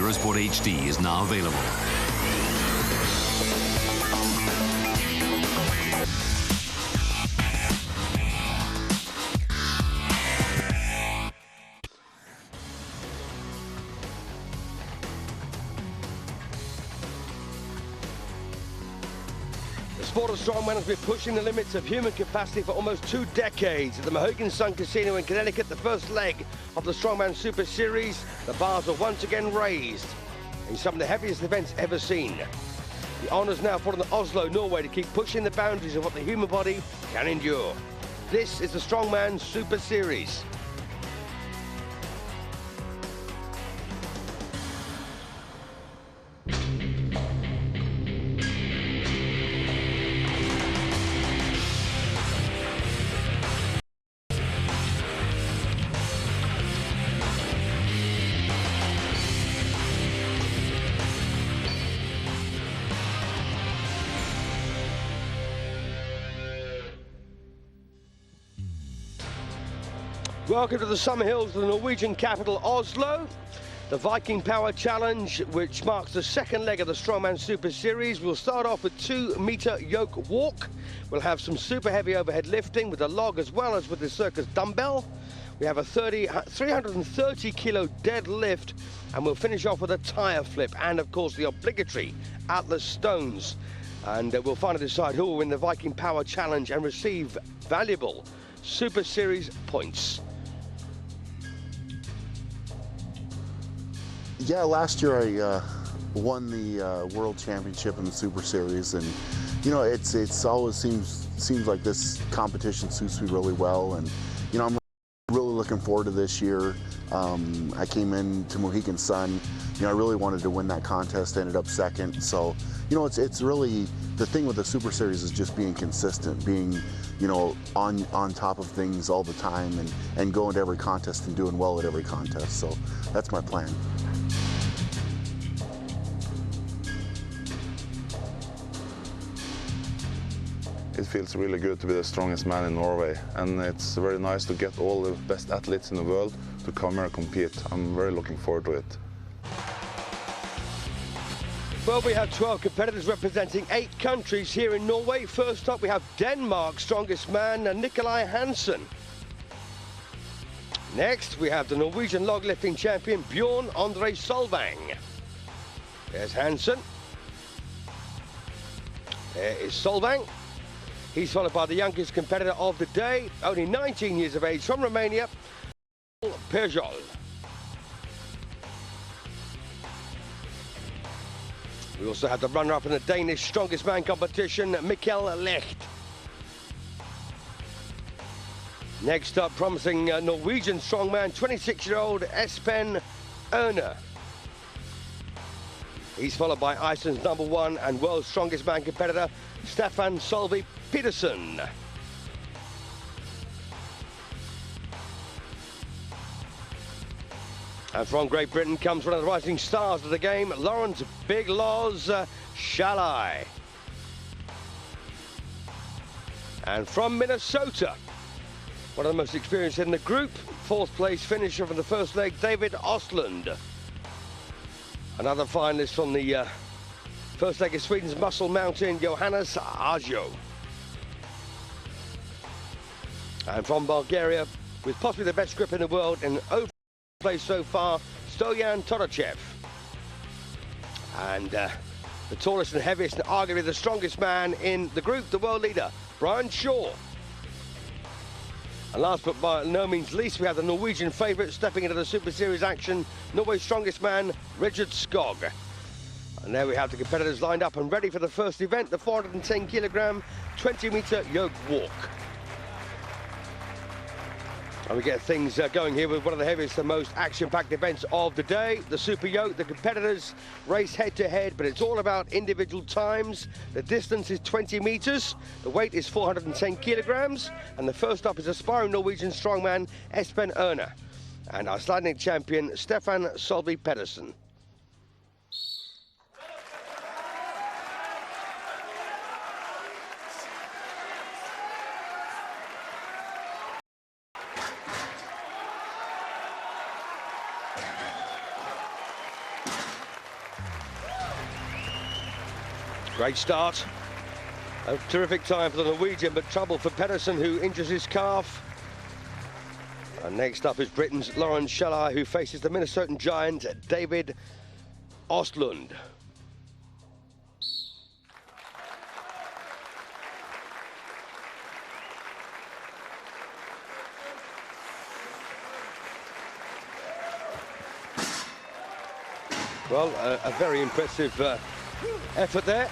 Eurosport HD is now available. The sport of strongman has been pushing the limits of human capacity for almost 2 decades. At the Mohegan Sun Casino in Connecticut, the first leg of the Strongman Super Series, the bars are once again raised in some of the heaviest events ever seen. The honours now fall on Oslo, Norway, to keep pushing the boundaries of what the human body can endure. This is the Strongman Super Series. Welcome to the summer hills of the Norwegian capital, Oslo. The Viking Power Challenge, which marks the second leg of the Strongman Super Series, will start off with 2-meter yoke walk. We'll have some super heavy overhead lifting with the log as well as with the Circus dumbbell. We have a 330 kilo deadlift, and we'll finish off with a tire flip and of course the obligatory Atlas stones. And we'll finally decide who will win the Viking Power Challenge and receive valuable Super Series points. Yeah, last year I won the World Championship in the Super Series, and you know it's always seems like this competition suits me really well, and you know I'm really looking forward to this year. I came into Mohegan Sun, you know, I really wanted to win that contest, ended up second, so you know it's really the thing with the Super Series is just being consistent, being you know on top of things all the time, and going to every contest and doing well at every contest. So that's my plan. It feels really good to be the strongest man in Norway, and it's very nice to get all the best athletes in the world to come here and compete. I'm very looking forward to it. Well, we have 12 competitors representing 8 countries here in Norway. First up, we have Denmark's strongest man, Nikolaj Hansen. Next, we have the Norwegian log lifting champion, Björn Solvang. There's Hansen. There is Solvang. He's followed by the youngest competitor of the day, only 19 years of age, from Romania, Pirjol. We also have the runner-up in the Danish strongest man competition, Mikkel Leicht. Next up, promising Norwegian strongman, 26-year-old Espen Aune. He's followed by Iceland's #1 and world's strongest man competitor, Stefan Sölvi Pettursson. And from Great Britain comes one of the rising stars of the game, Laurence Shahlaei. And from Minnesota, one of the most experienced in the group, 4th place finisher from the first leg, David Ostlund. Another finalist from the first leg is Sweden's Muscle Mountain, Johannes Årsjö. And from Bulgaria, with possibly the best grip in the world in overall place so far, Stojan Todorchev. And the tallest and heaviest and arguably the strongest man in the group, the world leader, Brian Shaw. And last but by no means least, we have the Norwegian favourite stepping into the Super Series action, Norway's strongest man, Skog. And there we have the competitors lined up and ready for the first event, the 410 kilogram, 20-meter yoke walk. And we get things going here with one of the heaviest and most action-packed events of the day, the Super Yoke. The competitors race head-to-head, but it's all about individual times. The distance is 20 meters, the weight is 410 kilograms, and the first up is aspiring Norwegian strongman Espen Aune and Icelandic champion Stefan Sölvi Pettursson. Great start. A terrific time for the Norwegian, but trouble for Pettursson, who injures his calf. And next up is Britain's Laurence Shahlaei, who faces the Minnesotan giant David Ostlund. Well, a very impressive effort there.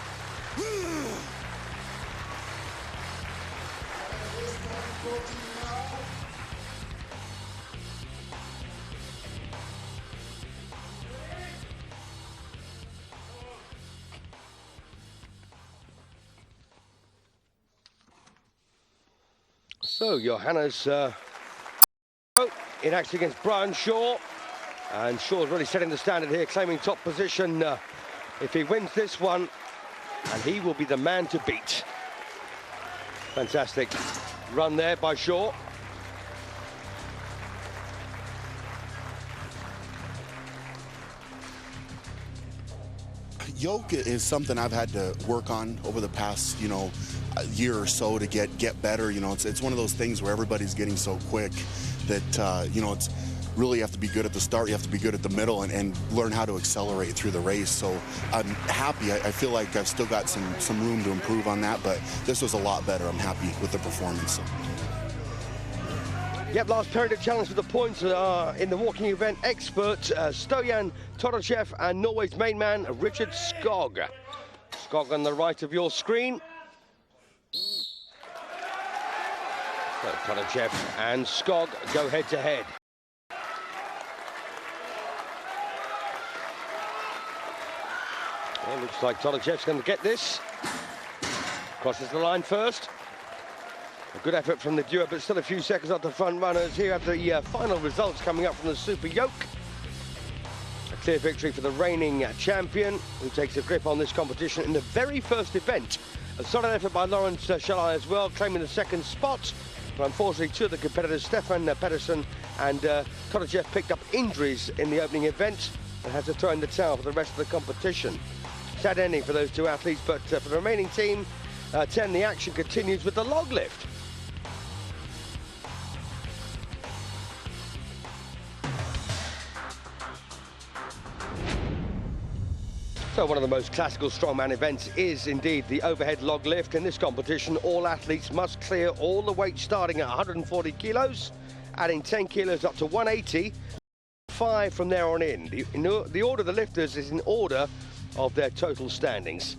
So Johannes in action against Brian Shaw. And Shaw's really setting the standard here, claiming top position. If he wins this one, and he will be the man to beat. Fantastic run there by Shaw. Yoke is something I've had to work on over the past, year or so to get better. It's one of those things where everybody's getting so quick that, it's really, you have to be good at the start, you have to be good at the middle, and learn how to accelerate through the race. So I'm happy. I feel like I've still got some room to improve on that, but this was a lot better. I'm happy with the performance. Yep, last period of challenge for the points in the walking event. Expert Stojan Todorchev and Norway's main man, Richard Skog. Skog on the right of your screen. So Todorchev and Skog go head to head. Well, looks like Todorchev's going to get this. Crosses the line first. A good effort from the duo, but still a few seconds off the front runners. Here are the final results coming up from the Super Yoke. A clear victory for the reigning champion, who takes a grip on this competition in the very first event. A solid effort by Laurence Shahlaei as well, claiming the second spot. But unfortunately, two of the competitors, Stefan, Pettursson and Todorchev, picked up injuries in the opening event and had to throw in the towel for the rest of the competition. Sad ending for those two athletes, but for the remaining team, 10, the action continues with the log lift. So one of the most classical strongman events is indeed the overhead log lift. In this competition, all athletes must clear all the weight starting at 140 kilos, adding 10 kilos up to 180, 5 from there on in. The order of the lifters is in order of their total standings.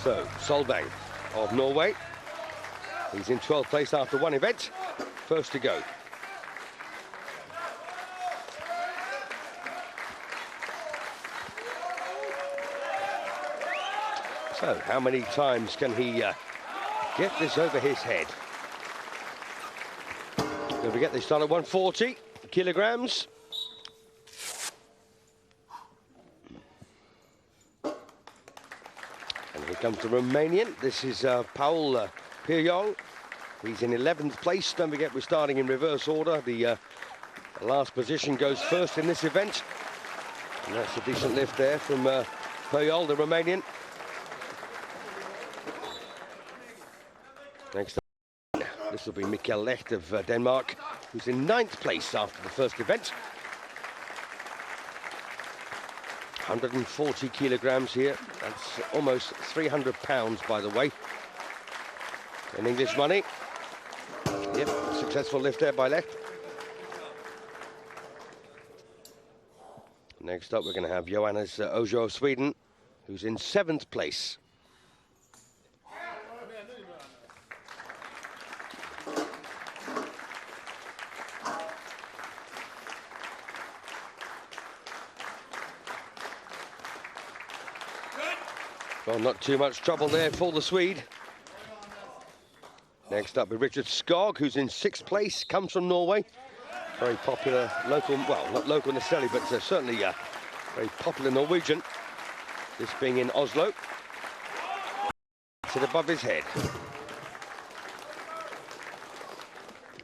So, Solvang of Norway. He's in 12th place after one event. First to go. So, how many times can he get this over his head? Don't forget, they start at 140 kilograms. And here comes the Romanian. This is Pirjol. He's in 11th place. Don't forget, we're starting in reverse order. The last position goes first in this event. And that's a decent lift there from Pirjol, the Romanian. Next up, this will be Mikkel Leicht of Denmark, who's in 9th place after the first event. 140 kilograms here. That's almost 300 pounds, by the way, in English money. Yep, successful lift there by Leicht. Next up, we're going to have Johannes Årsjö of Sweden, who's in 7th place. Well, not too much trouble there for the Swede. Next up with Richard Skog, who's in 6th place, comes from Norway. Very popular local, well, not local necessarily, but certainly very popular Norwegian. This being in Oslo. Sit above his head.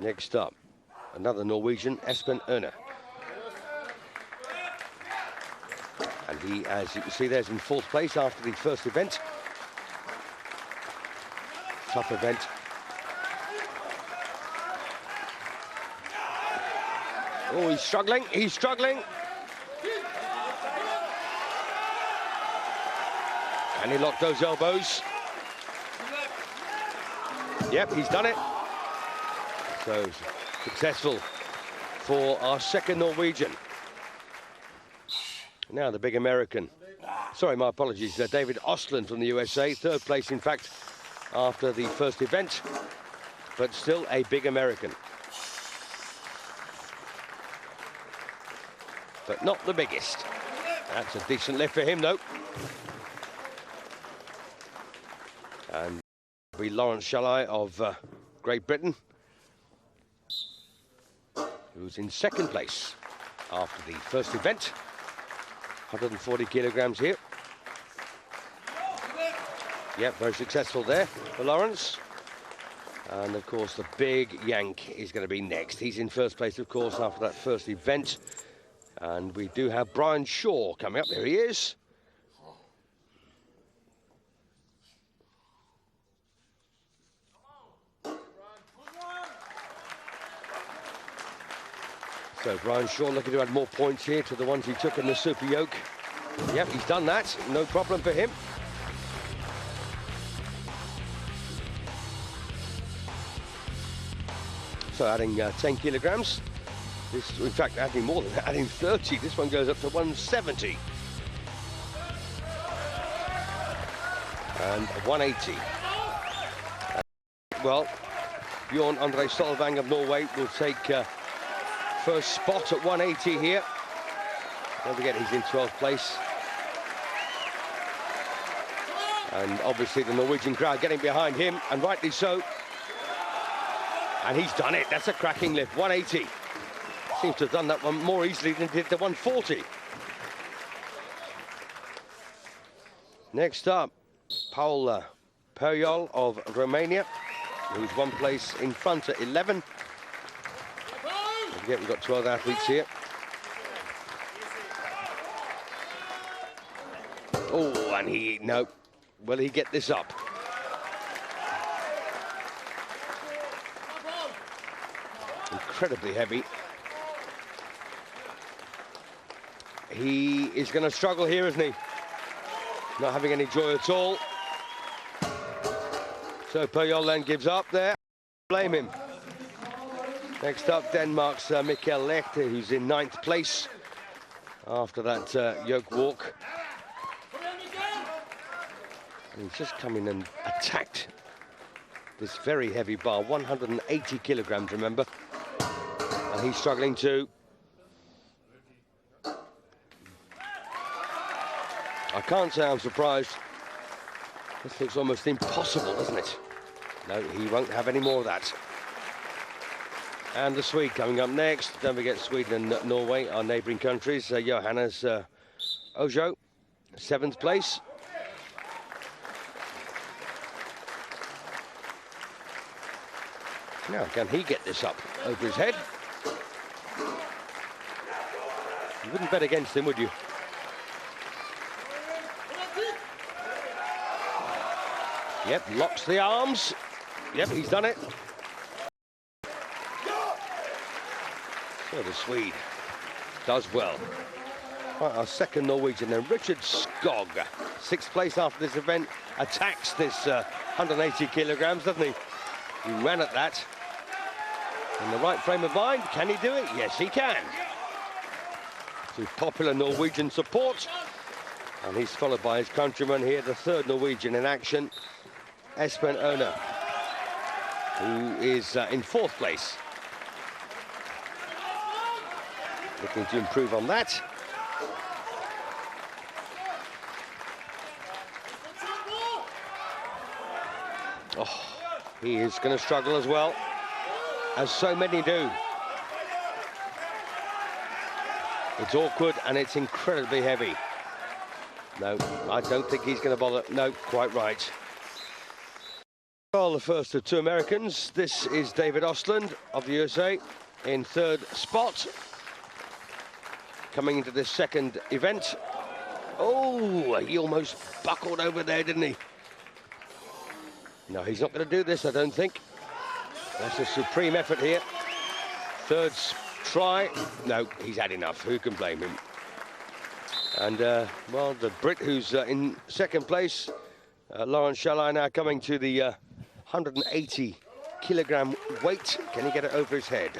Next up, another Norwegian, Espen Aune. He, as you can see, there's in fourth place after the first event. Tough event. Oh, he's struggling, he's struggling. Can he lock those elbows? Yep, he's done it. So, successful for our second Norwegian. Now the big American. Sorry, my apologies. David Ostlund from the USA, third place, in fact, after the first event, but still a big American. But not the biggest. That's a decent lift for him, though. And be Laurence Shahlaei of Great Britain, who's in second place after the first event. 140 kilograms here. Yep, very successful there for Laurence. And of course the big Yank is going to be next. He's in first place, of course, after that first event. And we do have Brian Shaw coming up. There he is. So Brian Shaw looking to add more points here to the ones he took in the super yoke. Yep, he's done that. No problem for him. So adding 10 kilograms. This, in fact, adding more than that, adding 30. This one goes up to 170. And 180. Well, Björn Andre Solvang of Norway will take first spot at 180 here. Don't forget he's in 12th place. And obviously the Norwegian crowd getting behind him, and rightly so. And he's done it. That's a cracking lift. 180. Seems to have done that one more easily than did the 140. Next up, Pirjol of Romania, who's one place in front at 11. Again, we've got 12 athletes here. Oh, and no. Will he get this up? Incredibly heavy. He is going to struggle here, isn't he? Not having any joy at all. So Pirjol then gives up there. Blame him. Next up, Denmark's Mikkel Leicht, who's in 9th place after that yoke walk. And he's just come in and attacked this very heavy bar, 180 kilograms, remember. And he's struggling too. I can't say I'm surprised. This looks almost impossible, doesn't it? No, he won't have any more of that. And the Swede coming up next. Don't forget Sweden and Norway, our neighbouring countries. Johannes Årsjö, 7th place. Now, can he get this up over his head? You wouldn't bet against him, would you? Yep, locks the arms. Yep, he's done it. So the Swede does well. Right, our second Norwegian then, Richard Skog, 6th place after this event, attacks this 180 kilograms, doesn't he? He ran at that. In the right frame of mind, can he do it? Yes, he can. To popular Norwegian support. And he's followed by his countryman here, the third Norwegian in action, Espen Aune, who is in 4th place. Looking to improve on that. Oh, he is going to struggle as well, as so many do. It's awkward and it's incredibly heavy. No, I don't think he's going to bother. No, quite right. Well, the first of two Americans. This is David Ostlund of the USA in 3rd spot. Coming into this second event. Oh, he almost buckled over there, didn't he? No, he's not going to do this, I don't think. That's a supreme effort here. Third try. No, he's had enough. Who can blame him? And, well, the Brit who's in second place, Laurence Shahlaei, now coming to the 180 kilogram weight. Can he get it over his head?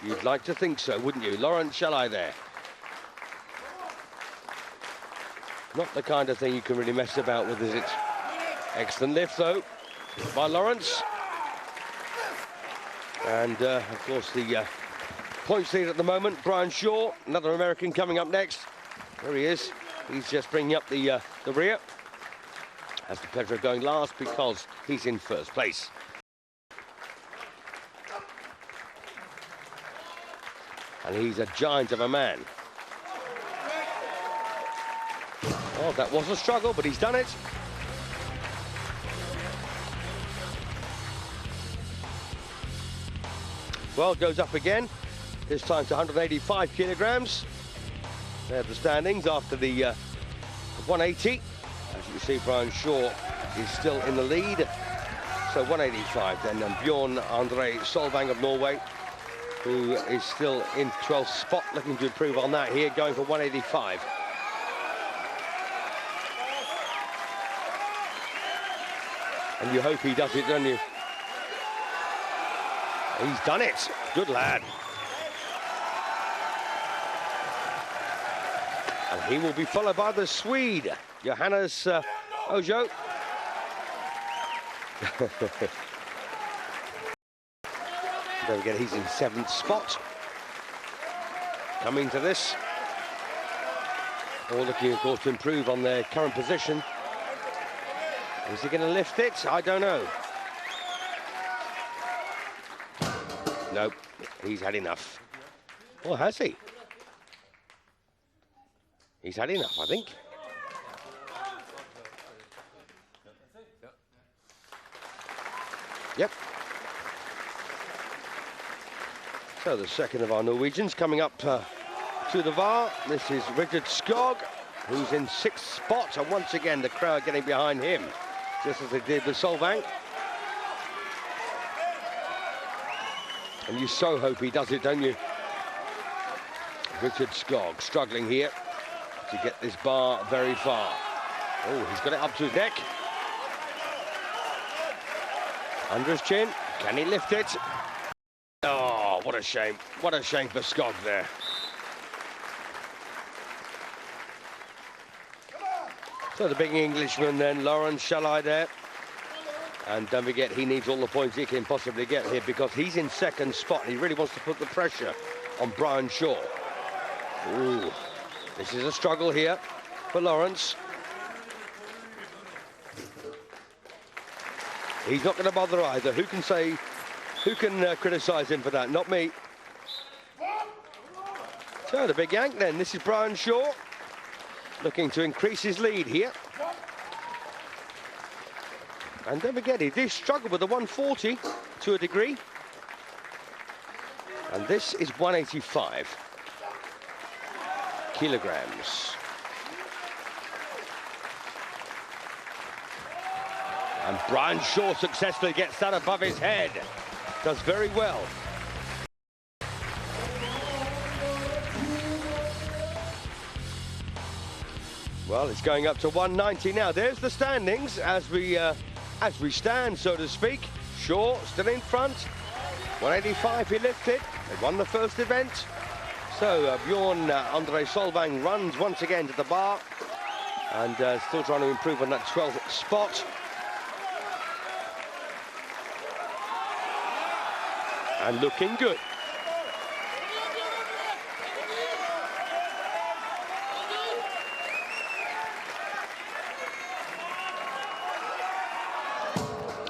You'd like to think so, wouldn't you? Laurence Shahlaei there. Not the kind of thing you can really mess about with, is it? Excellent lift, though, by Laurence. And, of course, the points lead at the moment, Brian Shaw, another American coming up next. There he is. He's just bringing up the rear. As the Pettursson going last because he's in first place. And he's a giant of a man. Oh, that was a struggle, but he's done it. Well, goes up again. This time to 185 kilograms. There are the standings after the 180. As you can see, Brian Shaw is still in the lead. So 185 then, and Björn Solvang of Norway, who is still in 12th spot, looking to improve on that here, going for 185. And you hope he does it, don't you? He's done it. Good lad. And he will be followed by the Swede, Johannes Årsjö. Don't forget, he's in 7th spot. Coming to this. All looking, of course, to improve on their current position. Is he going to lift it? I don't know. Nope, he's had enough. Or has he? He's had enough, I think. Yep. So the second of our Norwegians coming up to the VAR. This is Skog, who's in 6th spot, and once again the crowd getting behind him, just as they did with Solvang. And you so hope he does it, don't you? Skog struggling here to get this bar very far. Oh, he's got it up to his neck. Under his chin. Can he lift it? Oh, what a shame. What a shame for Skog there. So the big Englishman then, Laurence Shahlaei there. And don't forget, he needs all the points he can possibly get here because he's in 2nd spot. And he really wants to put the pressure on Brian Shaw. Ooh, this is a struggle here for Laurence. He's not going to bother either. Who can criticise him for that? Not me. So the big yank then. This is Brian Shaw looking to increase his lead here. And don't forget, he did struggle with the 140 to a degree. And this is 185 kilograms. And Brian Shaw successfully gets that above his head. Does very well. Well, it's going up to 190 now. There's the standings as we stand, so to speak. Shaw still in front. 185 he lifted. They won the first event. So Björn Solvang runs once again to the bar and still trying to improve on that 12th spot. And looking good.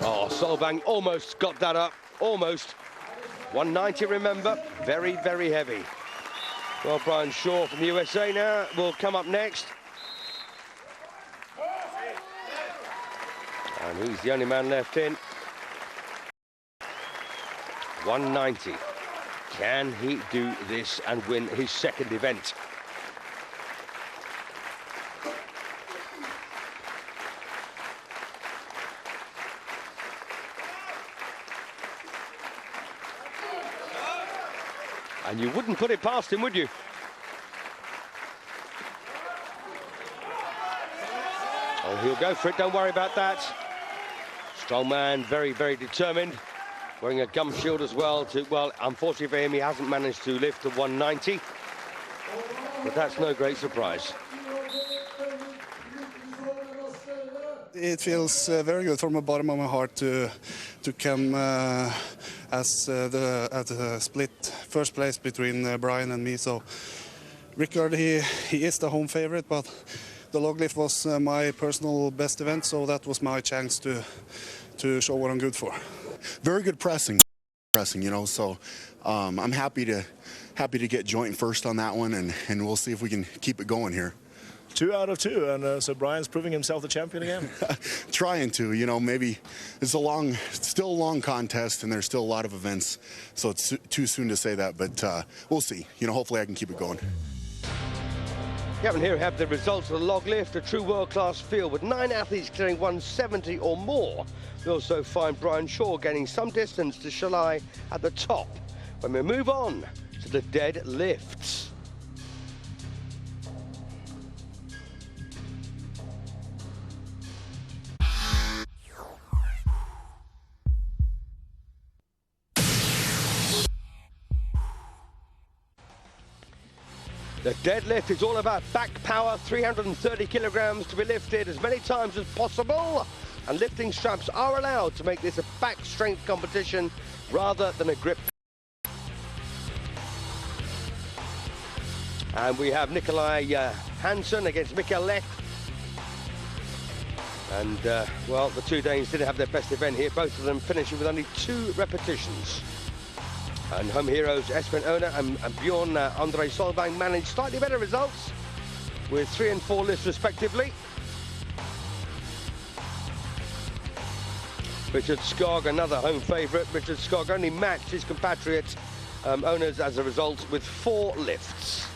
Oh, Solvang almost got that up, almost. 190, remember, very, very heavy. Well, Brian Shaw from the USA now will come up next. And he's the only man left in. 190. Can he do this and win his second event? And you wouldn't put it past him, would you? Oh, he'll go for it, don't worry about that. Strongman, very, very determined. Wearing a gum shield as well. Well, unfortunately for him, he hasn't managed to lift to 190. But that's no great surprise. It feels very good from the bottom of my heart to come as the split first place between Brian and me. So Rickard, he is the home favorite, but the log lift was my personal best event, so that was my chance to show what I'm good for. Very good pressing, you know. So I'm happy to get joint first on that one, and we'll see if we can keep it going here. 2 out of 2, and so Brian's proving himself the champion again. Trying to, you know, maybe it's still a long contest, and there's still a lot of events, so it's too soon to say that, but we'll see. You know, hopefully I can keep it going. Gavin, here have the results of the log lift, a true world-class field with 9 athletes clearing 170 or more. We also find Brian Shaw gaining some distance to Shahlaei at the top. When we move on to the deadlifts. The deadlift is all about back power, 330 kilograms to be lifted as many times as possible. And lifting straps are allowed to make this a back strength competition rather than a grip. And we have Nikolaj Hansen against Mikkel Leicht. And, well, the two Danes didn't have their best event here, both of them finishing with only 2 repetitions. And home heroes Espen Aune and Björn Solvang managed slightly better results with 3 and 4 lifts respectively. Richard Skog, another home favourite. Richard Skog only matched his compatriot Aune's as a result with 4 lifts.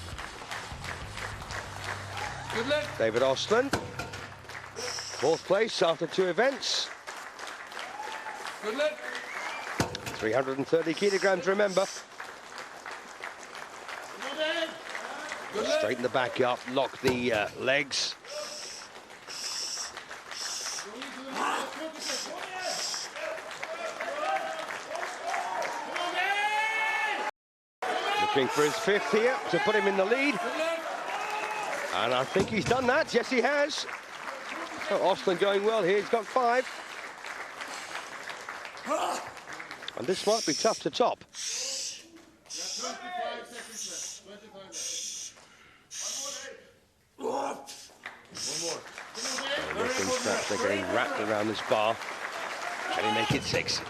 Good lift. David Ostlund, 4th place after 2 events. Good lift. 330 kilograms, remember. Straighten the back up, lock the legs. Looking for his 5th here to put him in the lead. And I think he's done that, yes he has. So Ostlund going well here, he's got 5. And this might be tough to top. 25 seconds left. 1 more. Lifting straps, they're getting wrapped around this bar. Can he make it 6?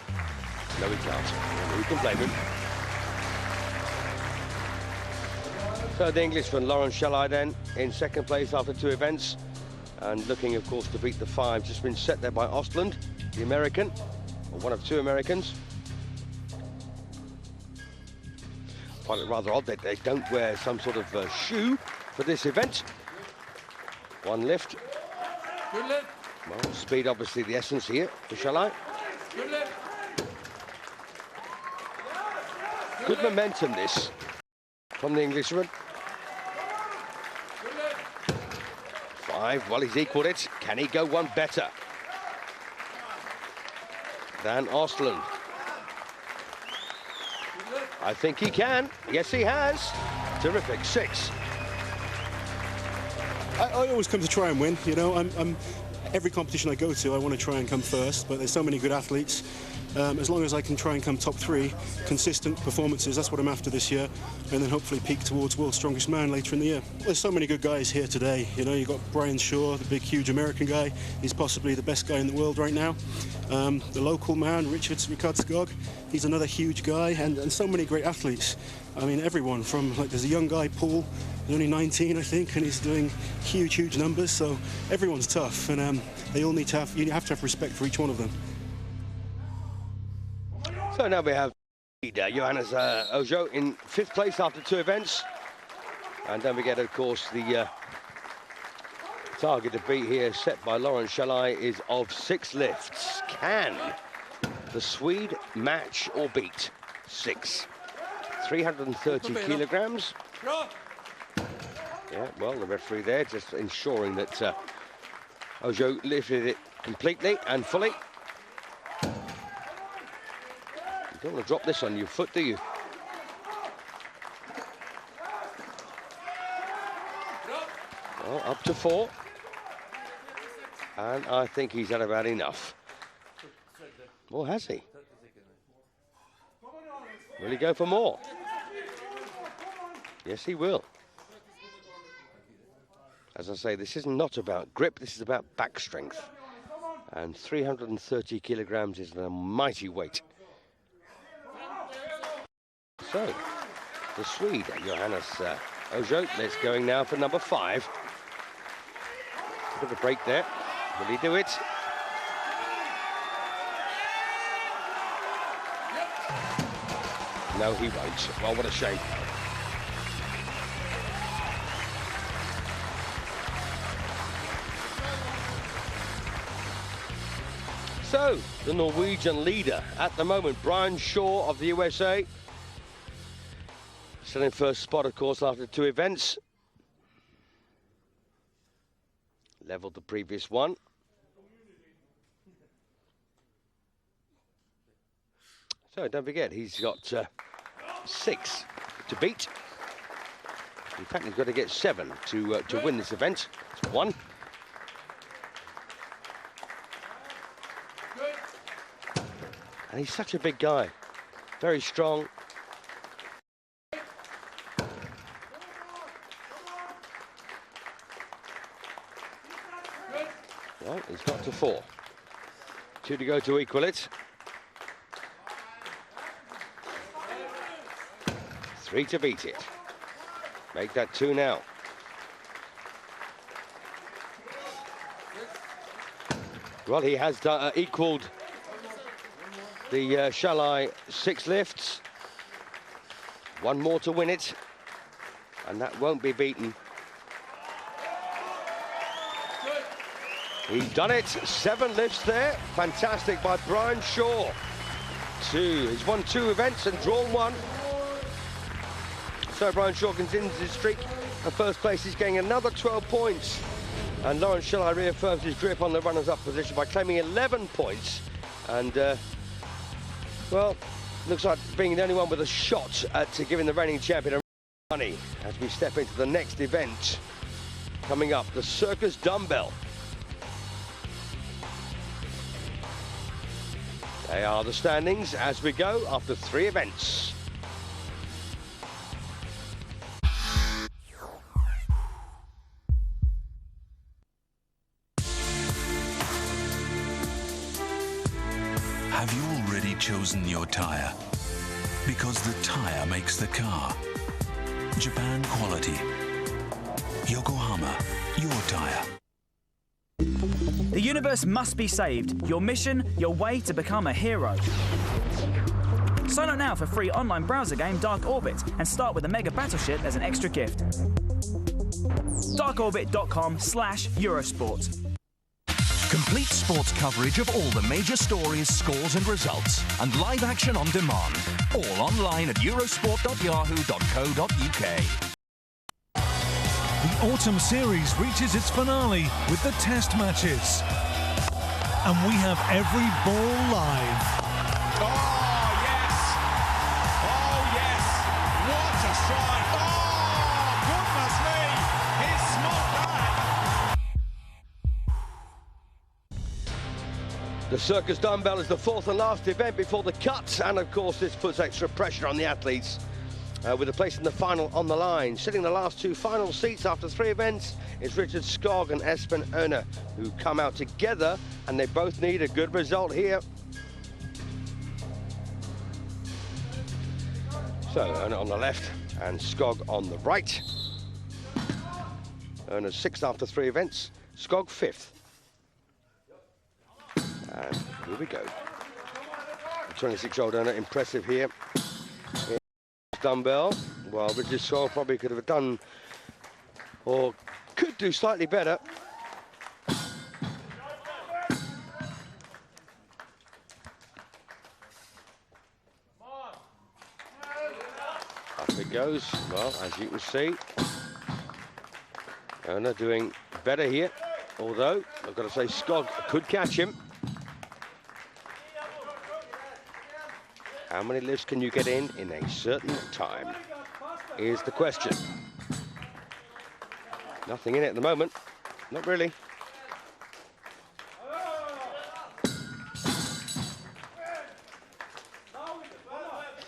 No, he can't. Who can blame him? So the Englishman, Laurence Shahlaei, then, in 2nd place after 2 events. And looking, of course, to beat the 5. Just been set there by Ostlund, the American, or one of 2 Americans. I find it rather odd that they don't wear some sort of shoe for this event. 1 lift. Good lift. Well, speed obviously the essence here for Shahlaei. Good lift. Good momentum this from the Englishman. Good lift. 5, well, he's equalled it. Can he go 1 better than Ostlund? I think he can. Yes, he has. Terrific. 6. I always come to try and win. You know, every competition I go to, I want to try and come first. But there's so many good athletes. As long as I can try and come top 3, consistent performances, that's what I'm after this year, and then hopefully peak towards World's Strongest Man later in the year. There's so many good guys here today. You know, you've got Brian Shaw, the big, huge American guy. He's possibly the best guy in the world right now. The local man, Richard Skog, he's another huge guy, and so many great athletes. I mean, everyone from, like, there's a young guy, Paul, he's only 19, I think, and he's doing huge, huge numbers, so everyone's tough, and they all need to have, you have to have respect for each one of them. So now we have Johannes Årsjö in 5th place after 2 events. And then we get, of course, the target to beat here set by Laurence Shahlaei is of 6 lifts. Can the Swede match or beat 6? 330 kilograms. Yeah, well, the referee there just ensuring that Årsjö lifted it completely and fully. You don't want to drop this on your foot, do you? Well, up to 4. And I think he's had about enough. Or has he? Will he go for more? Yes, he will. As I say, this is not about grip, this is about back strength. And 330 kilograms is a mighty weight. So, the Swede, Johannes Årsjö, is going now for number 5. Bit of a break there. Will he do it? No, he won't. Well, what a shame. So, the Norwegian leader at the moment, Brian Shaw of the USA. Still in first spot, of course, after 2 events. Leveled the previous one. So don't forget, he's got 6 to beat. In fact, he's got to get 7 to win this event. It's 1. And he's such a big guy, very strong. Well, he's got to 4. 2 to go to equal it. 3 to beat it. Make that 2 now. Well, he has equaled the Shahlaei 6 lifts. 1 more to win it, and that won't be beaten. He's done it. 7 lifts there. Fantastic by Brian Shaw. 2. He's won 2 events and drawn 1. So Brian Shaw continues his streak. In first place, he's getting another 12 points. And Laurence Shahlaei reaffirms his grip on the runners-up position by claiming 11 points. And, well, looks like being the only one with a shot at giving the reigning champion a money as we step into the next event. Coming up, the Circus dumbbell. They are the standings as we go after 3 events. Have you already chosen your tire? Because the tire makes the car. Japan quality. Yokohama, your tire. The universe must be saved. Your mission, your way to become a hero. Sign up now for free online browser game Dark Orbit and start with a mega battleship as an extra gift. darkorbit.com/Eurosport. Complete sports coverage of all the major stories, scores and results, and live action on demand. All online at eurosport.yahoo.co.uk. The autumn series reaches its finale with the test matches. And we have every ball live. Oh, yes! Oh, yes! What a strike! Oh, goodness me! He's smoked that! The Circus dumbbell is the 4th and last event before the cut, and of course this puts extra pressure on the athletes. With a place in the final on the line. Sitting the last 2 final seats after 3 events is Richard Skog and Espen Aune, who come out together, and they both need a good result here. So Aune on the left and Skog on the right. Aune 6th after 3 events, Skog 5th. And here we go. The 26-year-old Aune impressive here. Dumbbell, well, Richard Skog probably could have done or could do slightly better. goes. Well, as you can see, Åne doing better here, although I've got to say Skog could catch him. How many lifts can you get in a certain time is the question. Nothing in it at the moment, not really.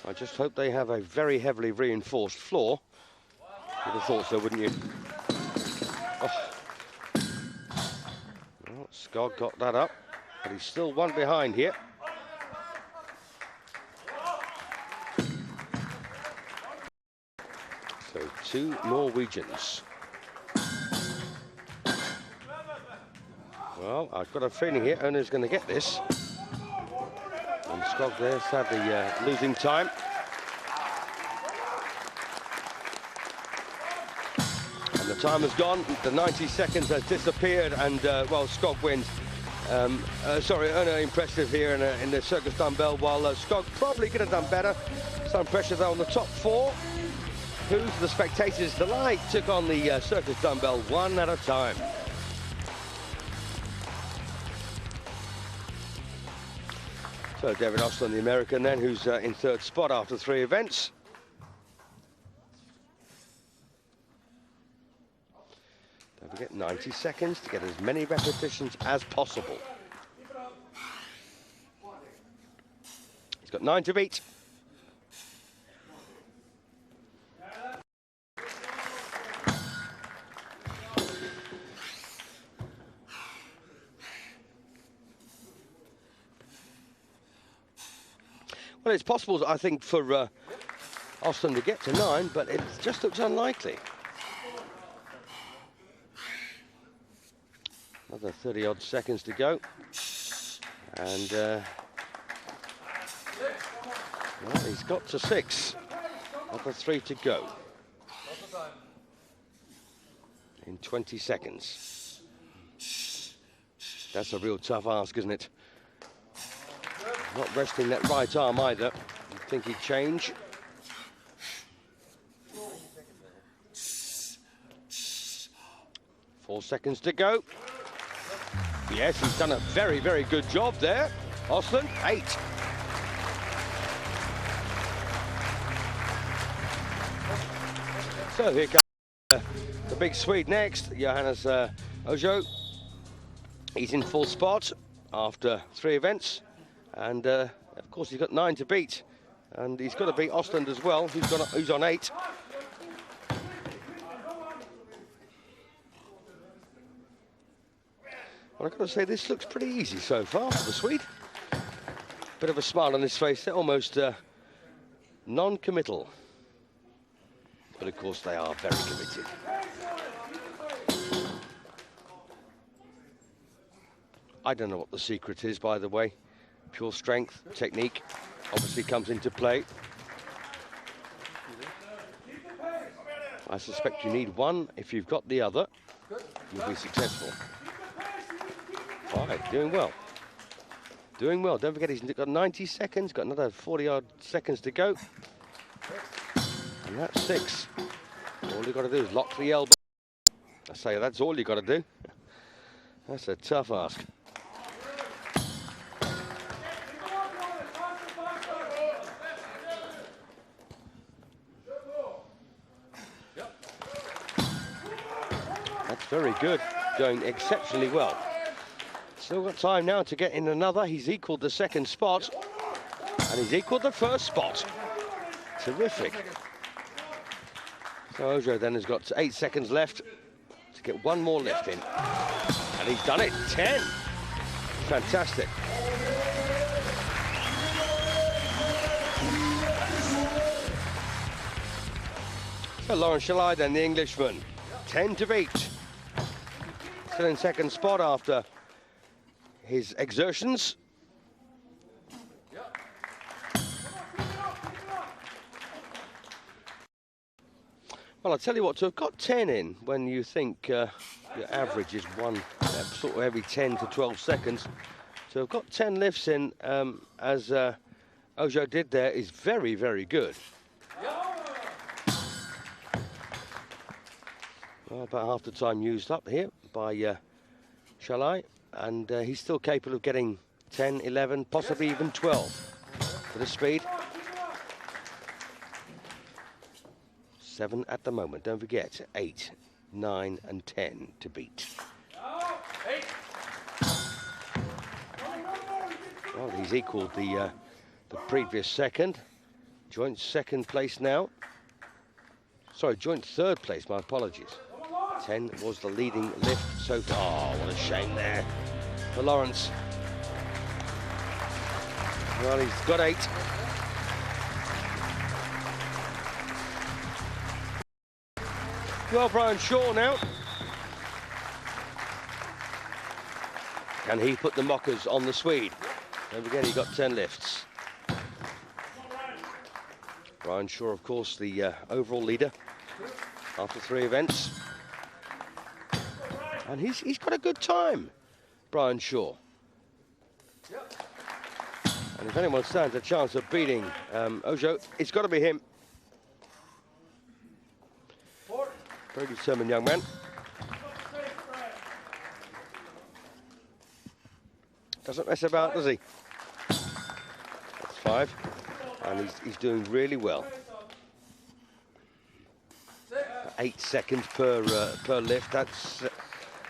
I just hope they have a very heavily reinforced floor. You'd have thought so, wouldn't you? Oh. Well, Skog got that up, but he's still one behind here. So 2 Norwegians. Well, I've got a feeling here Åne's going to get this. And Skog there, sadly losing time. And the time has gone, the 90 seconds has disappeared, and well, Skog wins. Sorry, Åne impressive here in the Circus dumbbell, while Skog probably could have done better. Some pressure though on the top 4. Who's the spectators delight took on the Circus dumbbell one at a time. So David Ostlund, the American then, who's in 3rd spot after 3 events. Don't forget 90 seconds to get as many repetitions as possible. He's got 9 to beat. Well, it's possible, I think, for Ostlund to get to 9, but it just looks unlikely. Another 30-odd seconds to go. And, well, he's got to 6. Another 3 to go. In 20 seconds. That's a real tough ask, isn't it? Not resting that right arm either. You'd think he'd change. Four seconds to go. Yes, he's done a very, very good job there. Ostlund, 8. So here comes the big Swede next, Johannes Årsjö. He's in full spot after 3 events. And of course he's got 9 to beat, and he's got to beat Ostlund as well, who's on 8. Well, I've got to say this looks pretty easy so far for the Swede. Bit of a smile on his face, they're almost non-committal, but of course they are very committed. I don't know what the secret is, by the way. Pure strength, technique, obviously comes into play. I suspect you need one. If you've got the other, you'll be successful. All right, doing well. Doing well. Don't forget he's got 90 seconds, got another 40-odd seconds to go. And that's 6. All you've got to do is lock the elbow. I say that's all you've got to do. That's a tough ask. Very good, going exceptionally well. Still got time now to get in another. He's equalled the 2nd spot, and he's equalled the 1st spot. Terrific. So Årsjö then has got 8 seconds left to get one more lift in. And he's done it, 10. Fantastic. So Laurence Shahlaei then, the Englishman, 10 to beat. Still in 2nd spot after his exertions. Well, I'll tell you what, to have got 10 in when you think your average is one sort of every 10 to 12 seconds, to have got 10 lifts in, as Årsjö did there, is very, very good. Well, about half the time used up here by Shahlaei, and he's still capable of getting 10, 11, possibly even 12 for the speed. 7 at the moment, don't forget, 8, 9 and 10 to beat. Well, he's equalled the previous second. Joint second place now. Sorry, joint third place, my apologies. 10 was the leading lift so far. Oh, what a shame there for Laurence. Well, he's got 8. Well, Brian Shaw now. Can he put the mockers on the Swede? Don't forget, he got 10 lifts. Brian Shaw, of course, the overall leader after 3 events. And he's got a good time, Brian Shaw. And if anyone stands a chance of beating Årsjö, it's got to be him. Very determined young man. Doesn't mess about, does he? That's 5. And he's doing really well. 8 seconds per lift. That's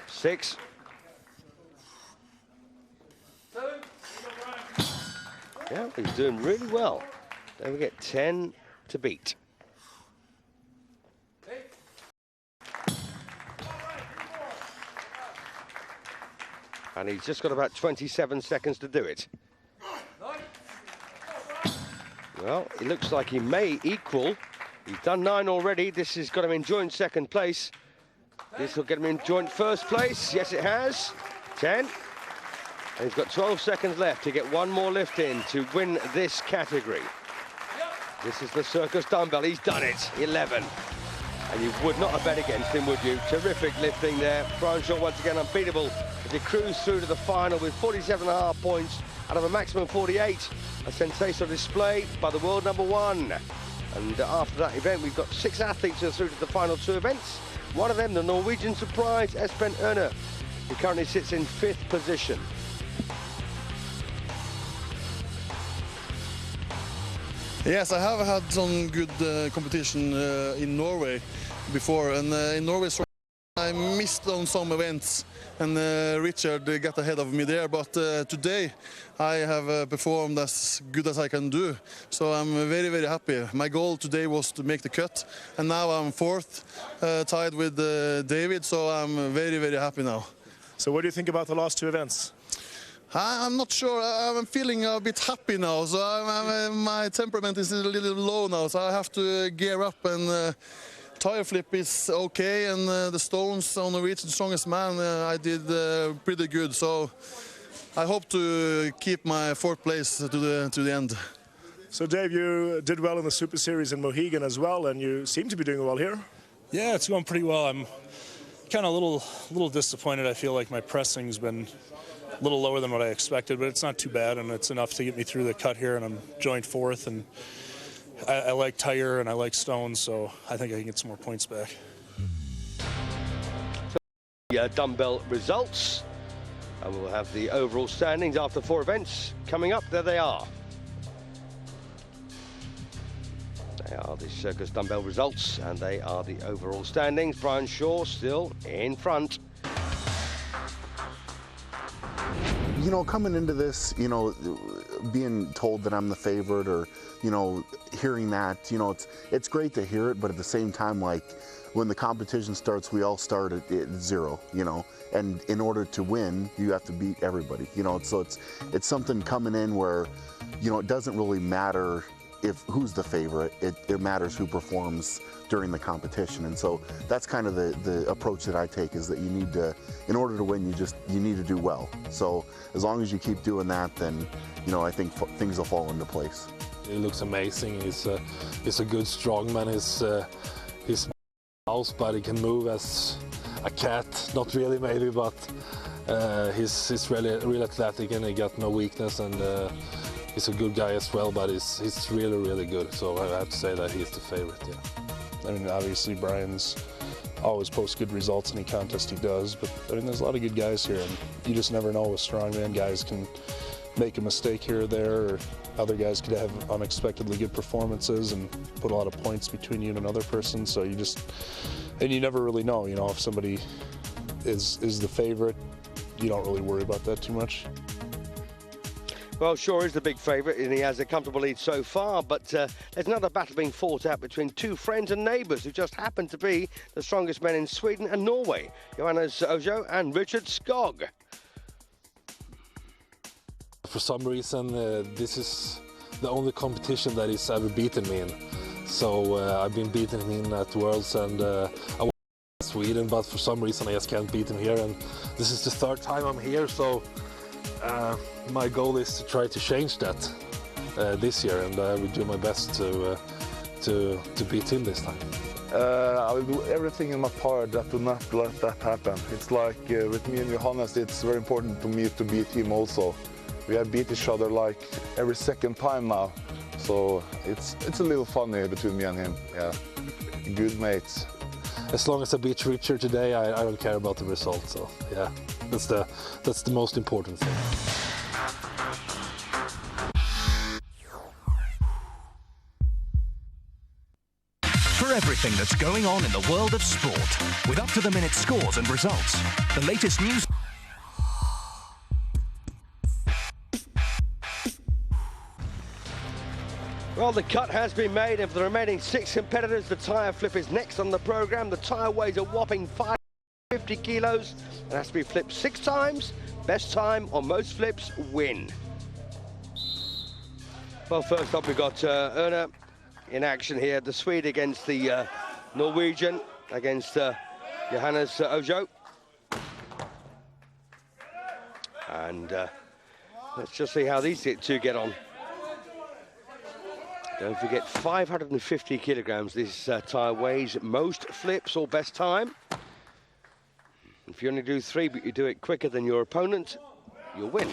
6. Yeah, he's doing really well. Don't forget, 10 to beat. And he's just got about 27 seconds to do it. Well, it looks like he may equal. He's done 9 already. This has got him in joint second place. This will get him in joint first place. Yes, it has. 10. And he's got 12 seconds left to get one more lift in to win this category. This is the Circus dumbbell. He's done it. 11. And you would not have bet against him, would you? Terrific lifting there. Brian Shaw once again unbeatable as he cruised through to the final with 47.5 points out of a maximum 48. A sensational display by the world #1. And after that event, we've got 6 athletes who are through to the final 2 events. One of them, the Norwegian surprise, Espen Aune, who currently sits in 5th position. Yes, I have had some good competition in Norway before, and in Norway I missed on some events, and Richard got ahead of me there, but today I have performed as good as I can do, so I'm very, very happy. My goal today was to make the cut, and now I'm 4th, tied with David, so I'm very, very happy now. So what do you think about the last 2 events? I'm not sure. I'm feeling a bit happy now, so my temperament is a little low now, so I have to gear up, and tire flip is okay, and the stones on the reach, the strongest man, I did pretty good, so I hope to keep my 4th place to the end. So Dave, you did well in the SuperSeries in Mohegan as well, and you seem to be doing well here. Yeah, it's going pretty well. I'm kind of a little disappointed. I feel like my pressing's been a little lower than what I expected, but it's not too bad, and it's enough to get me through the cut here, and I'm joint 4th, and I like tire and I like stones, so I think I can get some more points back. The dumbbell results, and we'll have the overall standings after 4 events coming up. There they are. They are the Circus dumbbell results, and they are the overall standings. Brian Shaw still in front. You know, coming into this, you know, being told that I'm the favorite, or, you know, hearing that, you know, it's great to hear it, but at the same time, like, when the competition starts, we all start at 0, you know, and in order to win, you have to beat everybody, you know, so it's something coming in where, you know, it doesn't really matter who's the favorite, it matters who performs during the competition. And so that's kind of the approach that I take, is that you need to, in order to win, you need to do well. So as long as you keep doing that, then, you know, I think things will fall into place. He looks amazing. He's a good strongman. He's house, but he can move as a cat. Not really, maybe, but he's really athletic, and he got no weakness, and he's a good guy as well, but he's really, really good. So I have to say that he's the favorite, yeah. I mean, obviously Brian's always post good results any contest he does. But I mean, there's a lot of good guys here, and you just never know with strongman. Guys can make a mistake here or there, or other guys could have unexpectedly good performances and put a lot of points between you and another person. So you never really know, you know, if somebody is the favorite, you don't really worry about that too much. Well, Shaw is the big favourite, and he has a comfortable lead so far, but there's another battle being fought out between two friends and neighbours who just happen to be the strongest men in Sweden and Norway, Johannes Årsjö and Richard Skog. For some reason, this is the only competition that he's ever beaten me in. So I've been beating him at Worlds, and I won in Sweden, but for some reason I just can't beat him here, and this is the third time I'm here, so my goal is to try to change that this year, and I will do my best to beat him this time. I will do everything in my power that do not let that happen. It's like with me and Johannes, it's very important to me to beat him also. We have beat each other like every second time now, so it's a little funny between me and him. Yeah, good mates. As long as I beat Richard today, I don't care about the result. So yeah, that's the most important thing. For everything that's going on in the world of sport, with up-to-the-minute scores and results, the latest news. Well, the cut has been made, and for the remaining 6 competitors, the tyre flip is next on the programme. The tyre weighs a whopping 550 kilos and has to be flipped 6 times. Best time on most flips win. Well, first up, we've got Åne in action here. The Swede against the Norwegian, against Johannes Årsjö. And let's just see how these two get on. Don't forget, 550 kilograms this tyre weighs. Most flips or best time. If you only do 3, but you do it quicker than your opponent, you'll win.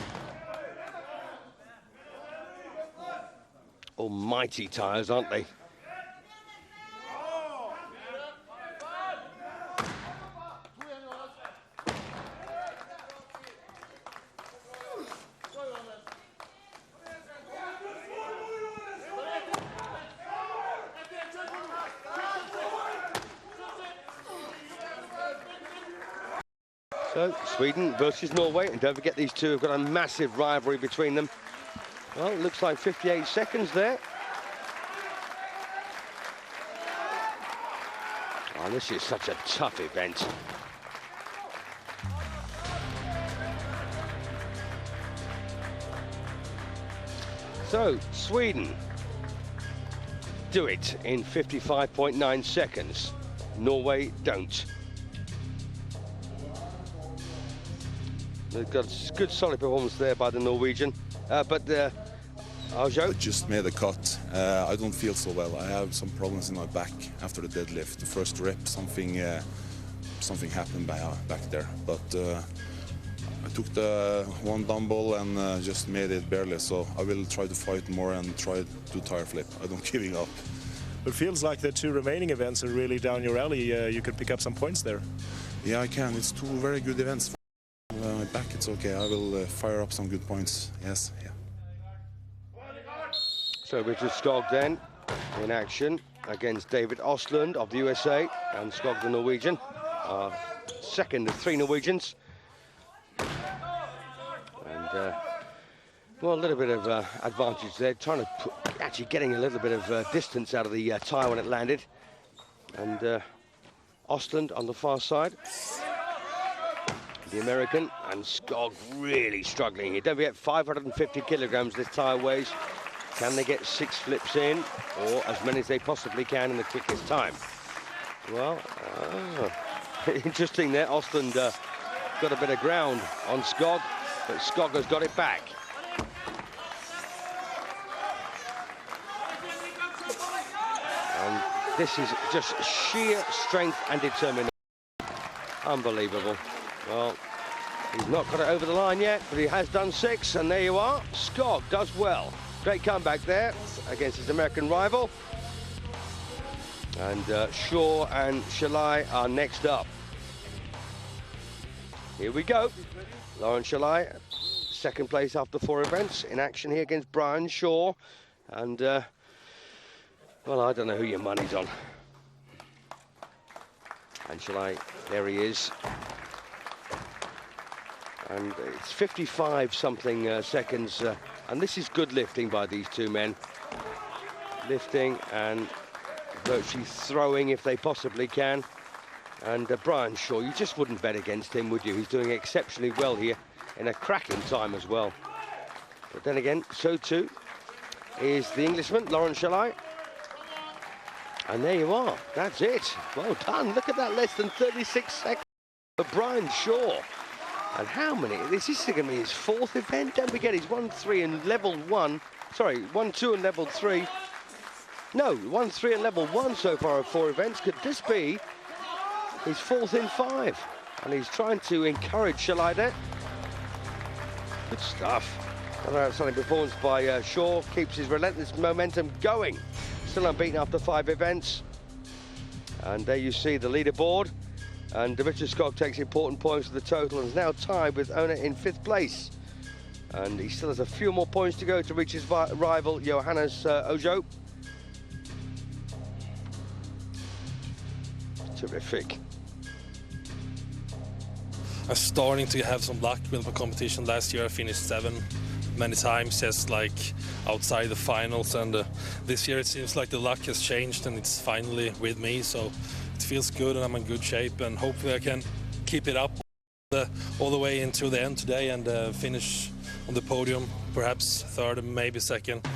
Almighty tyres, aren't they? So, Sweden versus Norway, and don't forget these two have got a massive rivalry between them. Well, it looks like 58 seconds there. Oh, this is such a tough event. So, Sweden do it in 55.9 seconds. Norway don't. They've got a good solid performance there by the Norwegian, but Årsjö I just made a cut. I don't feel so well. I have some problems in my back after the deadlift. The first rep, something happened back there. But I took the one dumbbell and just made it barely. So I will try to fight more and try to tire flip. I don't giving up. It feels like the 2 remaining events are really down your alley. You could pick up some points there. Yeah, I can. It's 2 very good events. My back, it's okay. I will fire up some good points. Yes, yeah. So Richard Skog then in action against David Ostlund of the USA, and Skog the Norwegian, second of 3 Norwegians. And well, a little bit of advantage there, trying to actually getting a little bit of distance out of the tyre when it landed. And Ostlund on the far side, the American, and Skog really struggling here. Don't forget, 550 kilograms this tyre weighs. Can they get 6 flips in, or as many as they possibly can in the quickest time? Well, interesting there. Ostlund got a bit of ground on Skog, but Skog has got it back. And this is just sheer strength and determination. Unbelievable. Well, he's not got it over the line yet, but he has done 6, and there you are. Skog does well. Great comeback there against his American rival. And Shaw and Shahlaei are next up. Here we go. Laurence Shahlaei, second place after 4 events, in action here against Brian Shaw. And, well, I don't know who your money's on. And Shahlaei, there he is. And it's 55-something seconds. And this is good lifting by these two men. Lifting and virtually throwing if they possibly can. And Brian Shaw, you just wouldn't bet against him, would you? He's doing exceptionally well here in a cracking time as well. But then again, so too is the Englishman, Laurence Shahlaei. And there you are, that's it. Well done, look at that, less than 36 seconds for Brian Shaw. And how many, this is going to be his 4th event, don't forget he's 1-3 and level 1, sorry, 1-2 and level 3. No, 1-3 and level 1 so far of 4 events. Could this be his 4th in 5? And he's trying to encourage Shahlaei there. Good stuff. Another outstanding performance by Shaw, keeps his relentless momentum going. Still unbeaten after 5 events. And there you see the leaderboard. And Richard Skog takes important points to the total and is now tied with Aune in 5th place. And he still has a few more points to go to reach his rival, Johannes Årsjö. Terrific. I'm starting to have some luck with my competition. Last year I finished 7 many times, just like outside the finals, and this year it seems like the luck has changed and it's finally with me, so it feels good and I'm in good shape, and hopefully I can keep it up all the way into the end today and finish on the podium, perhaps 3rd and maybe 2nd.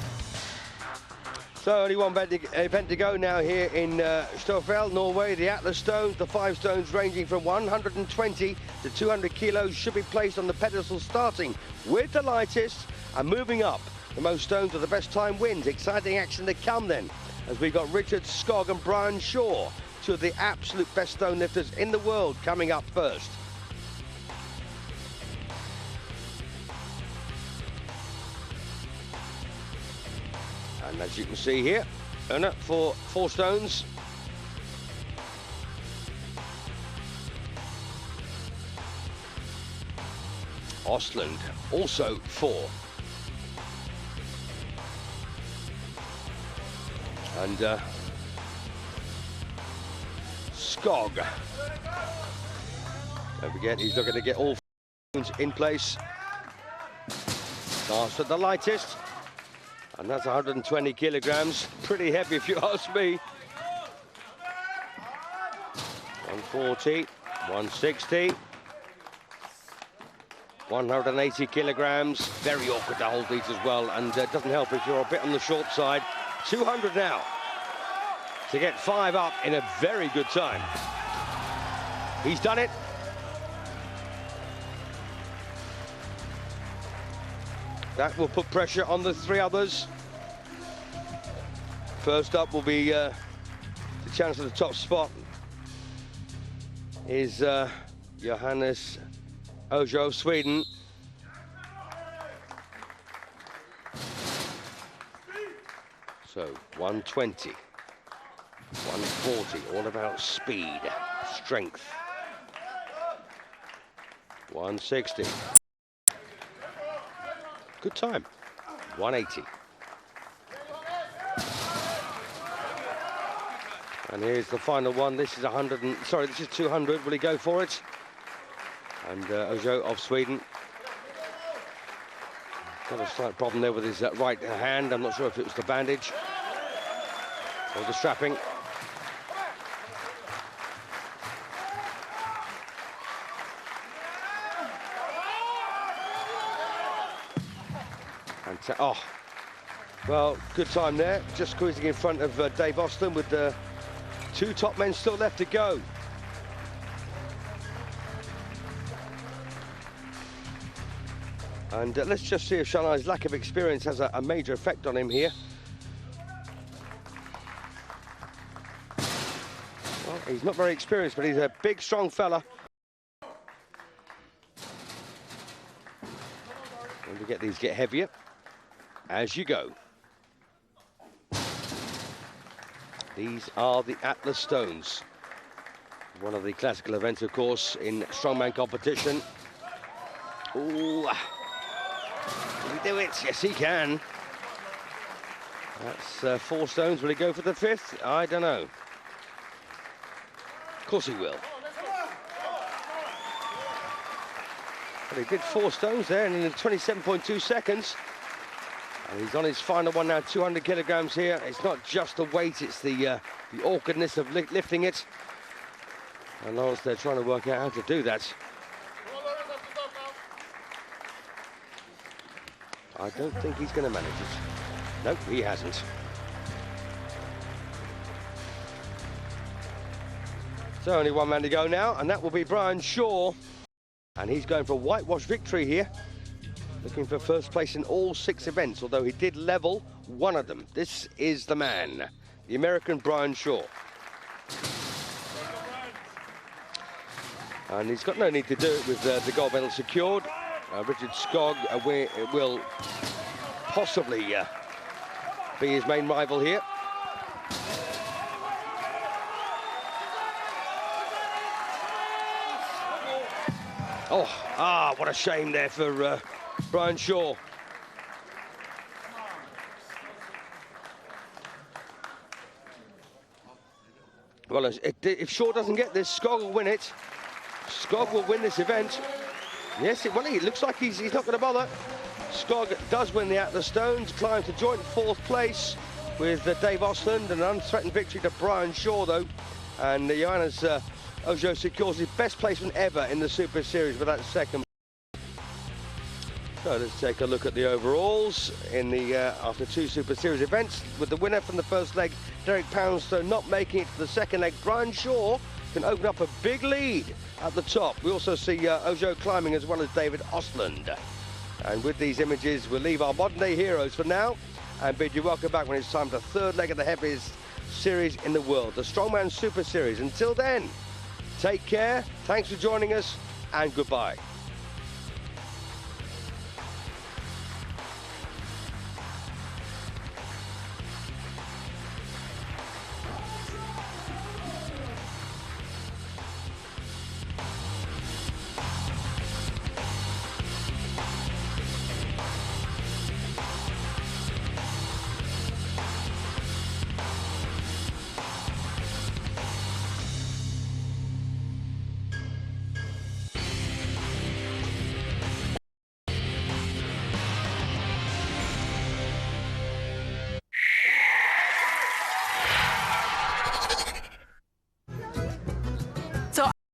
So only one event to go now here in Stofell, Norway. The Atlas stones, the 5 stones ranging from 120 to 200 kilos should be placed on the pedestal, starting with the lightest and moving up. The most stones of the best time wins. Exciting action to come then, as we've got Richard Skog and Brian Shaw, 2 of the absolute best stone lifters in the world, coming up first. And as you can see here, Aune for 4 stones. Ostlund also 4. And Skog. Don't forget, he's looking to get all stones in place. Starts at the lightest. And that's 120 kilograms. Pretty heavy if you ask me. 140, 160. 180 kilograms. Very awkward to hold these as well. And it doesn't help if you're a bit on the short side. 200 now. To get 5 up in a very good time. He's done it. That will put pressure on the 3 others. First up will be the chance of the top spot is Johannes Årsjö of Sweden. So 120, 140, all about speed, strength. 160. Good time. 180. And here's the final one. This is 100 and, sorry, this is 200. Will he go for it? And Årsjö of Sweden. Got a slight problem there with his right hand. I'm not sure if it was the bandage or the strapping. Oh, well, good time there. Just cruising in front of Dave Ostlund with the 2 top men still left to go. And let's just see if Shahlaei's lack of experience has a major effect on him here. Well, he's not very experienced, but he's a big, strong fella. When we get these get heavier, as you go. These are the Atlas Stones. One of the classical events, of course, in strongman competition. Ooh. Can he do it? Yes, he can. That's 4 stones. Will he go for the 5th? I don't know. Of course he will. But he did 4 stones there in 27.2 seconds. And he's on his final one now, 200 kilograms here. It's not just the weight, it's the awkwardness of lifting it. And Laurence, they're trying to work out how to do that. I don't think he's going to manage it. Nope, he hasn't. So only one man to go now, and that will be Brian Shaw. And he's going for a whitewash victory here. Looking for first place in all 6 events, although he did level 1 of them. This is the man, the American Brian Shaw. And he's got no need to do it with the gold medal secured. Richard Skog will possibly be his main rival here. Oh, what a shame there for Brian Shaw. Well, if Shaw doesn't get this, Skog will win it. Skog will win this event. Yes, well, it looks like he's not going to bother. Skog does win the Atlas Stones, climbs to joint 4th place with Dave Ostlund, an unthreatened victory to Brian Shaw, though. And Johannes Årsjö secures his best placement ever in the Super Series with that 2nd. So let's take a look at the overalls in the after 2 Super Series events. With the winner from the first leg, Derek Poundstone, not making it to the 2nd leg. Brian Shaw can open up a big lead at the top. We also see Årsjö climbing as well as David Ostlund. And with these images, we'll leave our modern day heroes for now and bid you welcome back when it's time for the 3rd leg of the heaviest series in the world, the Strongman Super Series. Until then, take care, thanks for joining us, and goodbye.